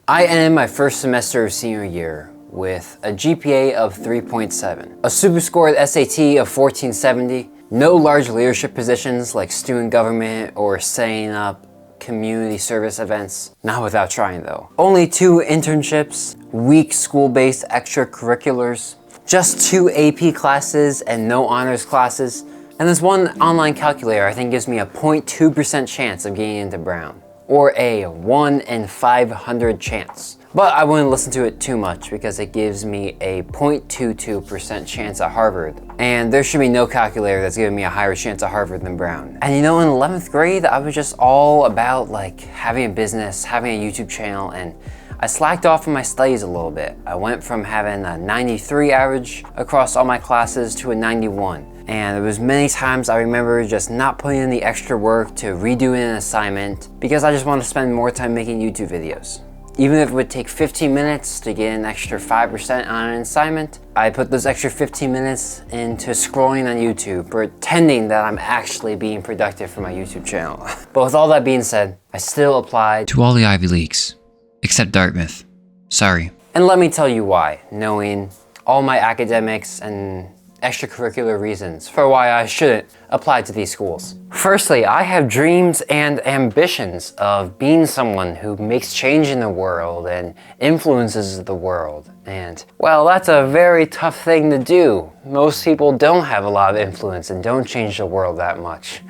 I ended my first semester of senior year with a GPA of 3.7, a super scored SAT of 1470, no large leadership positions like student government or setting up community service events, not without trying though. Only 2 internships, weak school-based extracurriculars, just 2 AP classes and no honors classes, and this one online calculator I think gives me a 0.2% chance of getting into Brown, or a 1 in 500 chance. But I wouldn't listen to it too much because it gives me a 0.22% chance at Harvard. And there should be no calculator that's giving me a higher chance at Harvard than Brown. And you know, in 11th grade, I was just all about like having a business, having a YouTube channel, and I slacked off in my studies a little bit. I went from having a 93 average across all my classes to a 91. And there was many times I remember just not putting in the extra work to redo an assignment because I just wanted to spend more time making YouTube videos. Even if it would take 15 minutes to get an extra 5% on an assignment, I put those extra 15 minutes into scrolling on YouTube, pretending that I'm actually being productive for my YouTube channel. But with all that being said, I still applied to all the Ivy Leagues, except Dartmouth. Sorry. And let me tell you why, knowing all my academics and extracurricular reasons for why I shouldn't apply to these schools. Firstly, I have dreams and ambitions of being someone who makes change in the world and influences the world. And, well, that's a very tough thing to do. Most people don't have a lot of influence and don't change the world that much.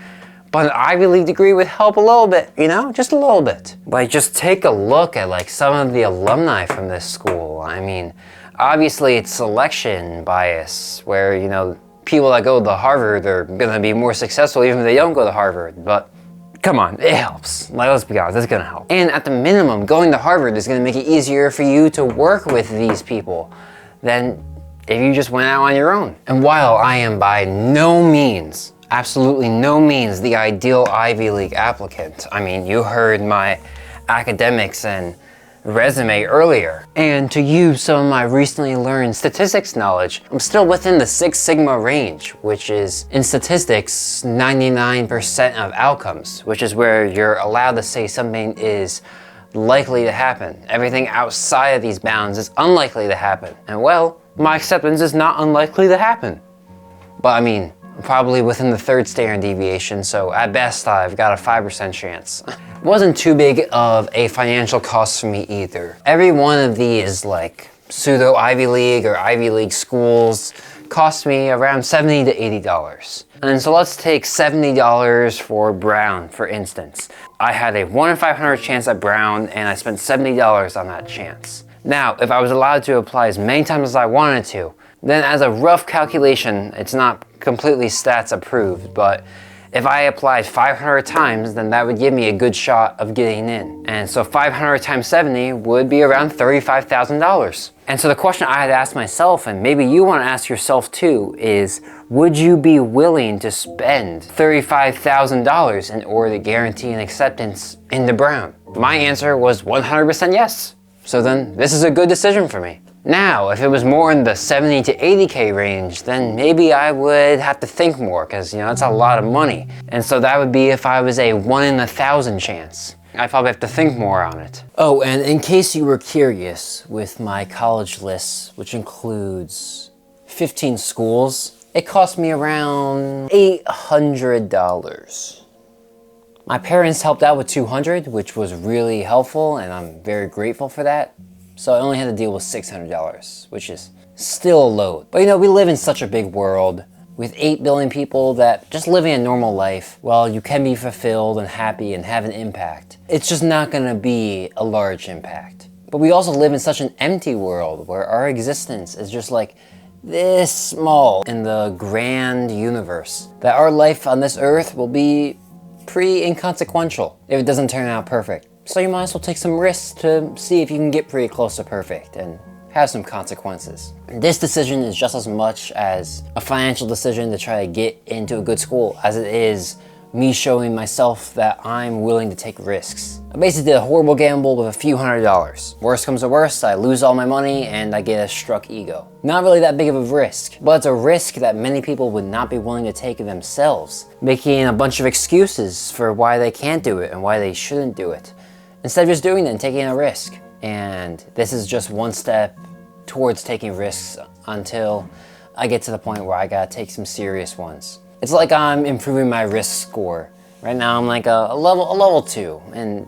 But an Ivy League degree would help a little bit, you know, just a little bit. Like, just take a look at like some of the alumni from this school. I mean, obviously it's selection bias where, you know, people that go to Harvard are gonna be more successful even if they don't go to Harvard, but come on, it helps. Like, let's be honest, it's gonna help. And at the minimum, going to Harvard is gonna make it easier for you to work with these people than if you just went out on your own. And while I am by no means, absolutely no means, the ideal Ivy League applicant, I mean, you heard my academics and resume earlier. And to use some of my recently learned statistics knowledge, I'm still within the 6 Sigma range, which is, in statistics, 99% of outcomes, which is where you're allowed to say something is likely to happen. Everything outside of these bounds is unlikely to happen. And well, my acceptance is not unlikely to happen. But I mean, probably within the 3rd standard deviation, so at best I've got a 5% chance. It wasn't too big of a financial cost for me either. Every one of these like pseudo Ivy League or Ivy League schools cost me around $70 to $80. And so let's take $70 for Brown, for instance. I had a 1 in 500 chance at Brown and I spent $70 on that chance. Now, if I was allowed to apply as many times as I wanted to, then as a rough calculation, it's not completely stats approved, but if I applied 500 times, then that would give me a good shot of getting in. And so 500 times 70 would be around $35,000. And so the question I had to ask myself, and maybe you want to ask yourself too, is would you be willing to spend $35,000 in order to guarantee an acceptance into Brown? My answer was 100% yes. So then this is a good decision for me. Now, if it was more in the 70 to 80K range, then maybe I would have to think more because, you know, that's a lot of money. And so that would be if I was a 1 in 1,000 chance. I'd probably have to think more on it. Oh, and in case you were curious, with my college list, which includes 15 schools, it cost me around $800. My parents helped out with $200, which was really helpful, and I'm very grateful for that. So I only had to deal with $600, which is still a load. But you know, we live in such a big world with 8 billion people that just living a normal life, while you can be fulfilled and happy and have an impact, it's just not gonna be a large impact. But we also live in such an empty world where our existence is just like this small in the grand universe, that our life on this earth will be pretty inconsequential if it doesn't turn out perfect. So you might as well take some risks to see if you can get pretty close to perfect and have some consequences. This decision is just as much as a financial decision to try to get into a good school as it is me showing myself that I'm willing to take risks. I basically did a horrible gamble with a few $100s. Worst comes to worst, I lose all my money and I get a struck ego. Not really that big of a risk, but it's a risk that many people would not be willing to take themselves, making a bunch of excuses for why they can't do it and why they shouldn't do it, instead of just doing it and taking a risk. And this is just one step towards taking risks until I get to the point where I gotta take some serious ones. It's like I'm improving my risk score. Right now I'm like a level 2, and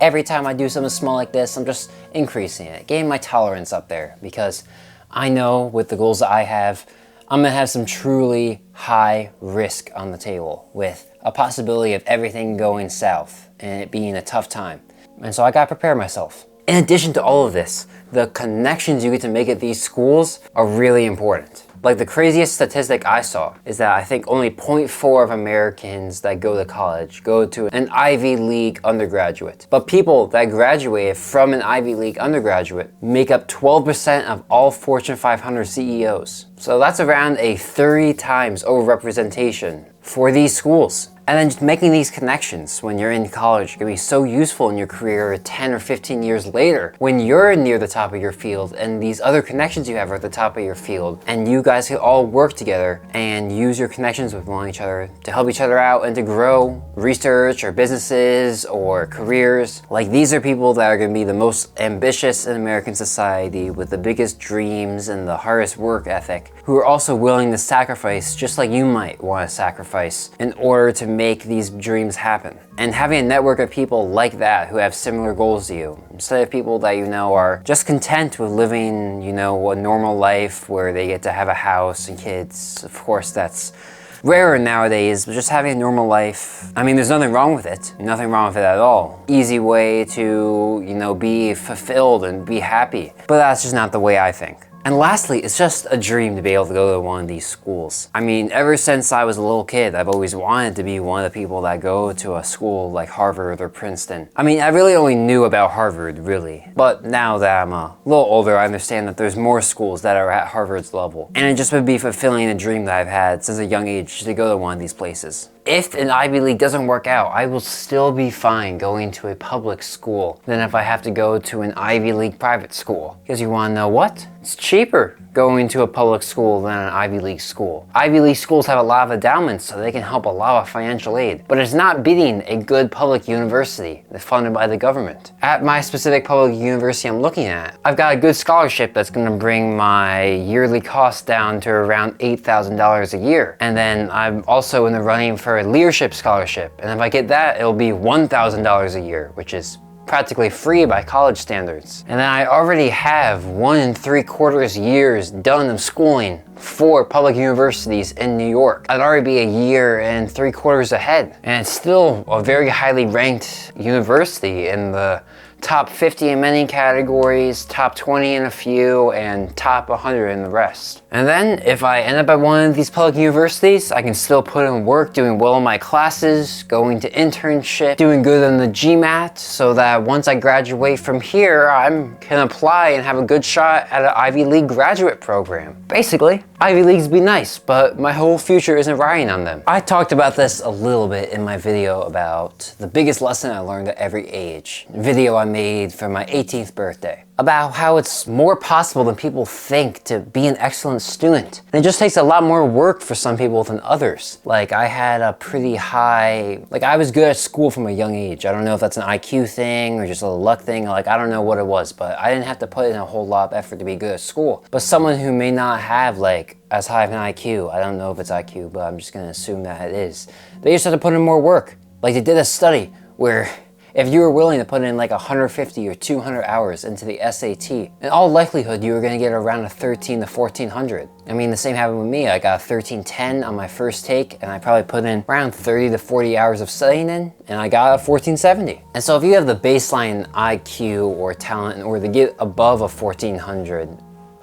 every time I do something small like this, I'm just increasing it, getting my tolerance up there, because I know with the goals that I have, I'm gonna have some truly high risk on the table with a possibility of everything going south and it being a tough time. And so I gotta prepare myself. In addition to all of this, the connections you get to make at these schools are really important. Like, the craziest statistic I saw is that I think only 0.4 of Americans that go to college go to an Ivy League undergraduate. But people that graduated from an Ivy League undergraduate make up 12% of all Fortune 500 CEOs. So that's around a 30 times overrepresentation for these schools. And then just making these connections when you're in college can be so useful in your career 10 or 15 years later when you're near the top of your field and these other connections you have are at the top of your field, and you guys can all work together and use your connections with one each other to help each other out and to grow research or businesses or careers. Like, these are people that are going to be the most ambitious in American society with the biggest dreams and the hardest work ethic, who are also willing to sacrifice just like you might want to sacrifice in order to make these dreams happen. And having a network of people like that who have similar goals to you, instead of people that you know are just content with living, you know, a normal life where they get to have a house and kids. Of course, that's rarer nowadays, but just having a normal life. I mean, there's nothing wrong with it. Nothing wrong with it at all. Easy way to, you know, be fulfilled and be happy. But that's just not the way I think. And lastly, it's just a dream to be able to go to one of these schools. I mean, ever since I was a little kid, I've always wanted to be one of the people that go to a school like Harvard or Princeton. I mean, I really only knew about Harvard, really. But now that I'm a little older, I understand that there's more schools that are at Harvard's level. And it just would be fulfilling a dream that I've had since a young age to go to one of these places. If an Ivy League doesn't work out, I will still be fine going to a public school than if I have to go to an Ivy League private school. Because you want to know what? It's cheaper going to a public school than an Ivy League school. Ivy League schools have a lot of endowments, so they can help a lot of financial aid. But it's not beating a good public university that's funded by the government. At my specific public university I'm looking at, I've got a good scholarship that's going to bring my yearly cost down to around $8,000 a year. And then I'm also in the running for a leadership scholarship. And if I get that, it'll be $1,000 a year, which is practically free by college standards. And then I already have 1 3/4 years done of schooling for public universities in New York. I'd already be a year and 3/4 ahead. And it's still a very highly ranked university in the top 50 in many categories, top 20 in a few, and top 100 in the rest. And then if I end up at one of these public universities, I can still put in work doing well in my classes, going to internship, doing good on the GMAT, so that once I graduate from here, I can apply and have a good shot at an Ivy League graduate program. Basically, Ivy Leagues be nice, but my whole future isn't riding on them. I talked about this a little bit in my video about the biggest lesson I learned at every age. Video I made for my 18th birthday. About how it's more possible than people think to be an excellent student. And it just takes a lot more work for some people than others. Like, I had a pretty high, I was good at school from a young age. I don't know if that's an IQ thing or just a luck thing. I don't know what it was, but I didn't have to put in a whole lot of effort to be good at school. But someone who may not have as high of an IQ, I don't know if it's IQ, but I'm just gonna assume that it is. They just have to put in more work. Like, they did a study where if you were willing to put in 150 or 200 hours into the SAT, in all likelihood you were going to get around a 13 to 1400. I mean, the same happened with me. I got a 1310 on my first take, and I probably put in around 30 to 40 hours of studying in, and I got a 1470. And so if you have the baseline IQ or talent in order to get above a 1400,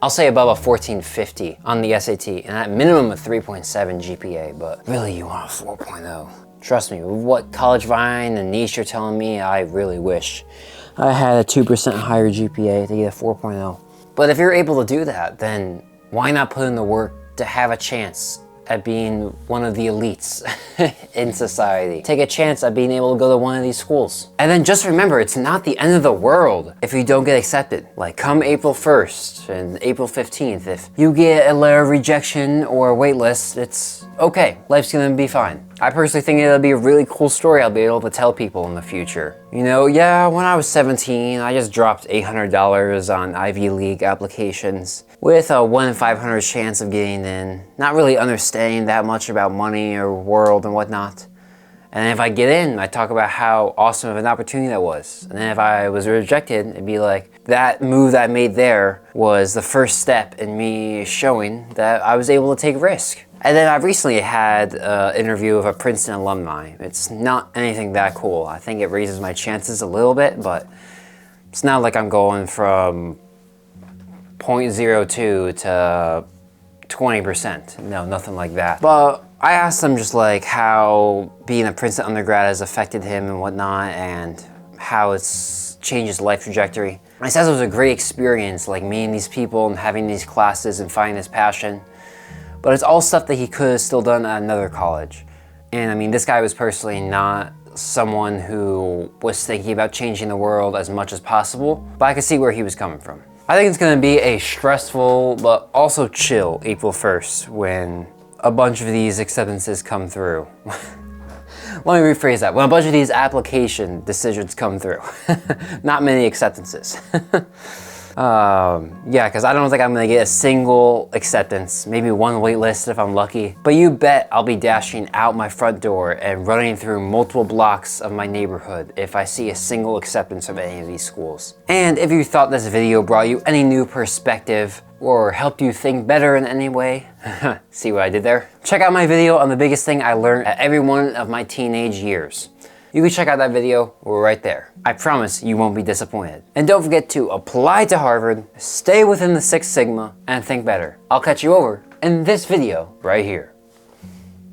I'll say above a 1450 on the SAT, and at minimum a 3.7 GPA, but really you want a 4.0. Trust me, with what College Vine and niche you're telling me, I really wish I had a 2% higher GPA to get a 4.0. But if you're able to do that, then why not put in the work to have a chance at being one of the elites in society? Take a chance at being able to go to one of these schools. And then just remember, it's not the end of the world if you don't get accepted. Come April 1st and April 15th, if you get a letter of rejection or a wait list, it's okay, life's gonna be fine. I personally think it'll be a really cool story I'll be able to tell people in the future. You know, yeah, when I was 17, I just dropped $800 on Ivy League applications with a 1 in 500 chance of getting in, not really understanding that much about money or world and whatnot. And if I get in, I talk about how awesome of an opportunity that was. And then if I was rejected, it'd be like, that move that I made there was the first step in me showing that I was able to take risk. And then I've recently had an interview of a Princeton alumni. It's not anything that cool. I think it raises my chances a little bit, but it's not like I'm going from 0.02 to 20%. No, nothing like that. But I asked him just like how being a Princeton undergrad has affected him and whatnot, and how it's changed his life trajectory. And he says it was a great experience, like meeting these people and having these classes and finding his passion. But it's all stuff that he could have still done at another college. And I mean, this guy was personally not someone who was thinking about changing the world as much as possible, but I could see where he was coming from. I think it's gonna be a stressful, but also chill April 1st when a bunch of these acceptances come through. Let me rephrase that. When a bunch of these application decisions come through. Not many acceptances. Yeah, because I don't think I'm gonna get a single acceptance, maybe one wait list if I'm lucky. But you bet I'll be dashing out my front door and running through multiple blocks of my neighborhood if I see a single acceptance from any of these schools. And if you thought this video brought you any new perspective or helped you think better in any way, see what I did there? Check out my video on the biggest thing I learned at every one of my teenage years. You can check out that video right there. I promise you won't be disappointed. And don't forget to apply to Harvard, stay within the Six Sigma, and think better. I'll catch you over in this video right here.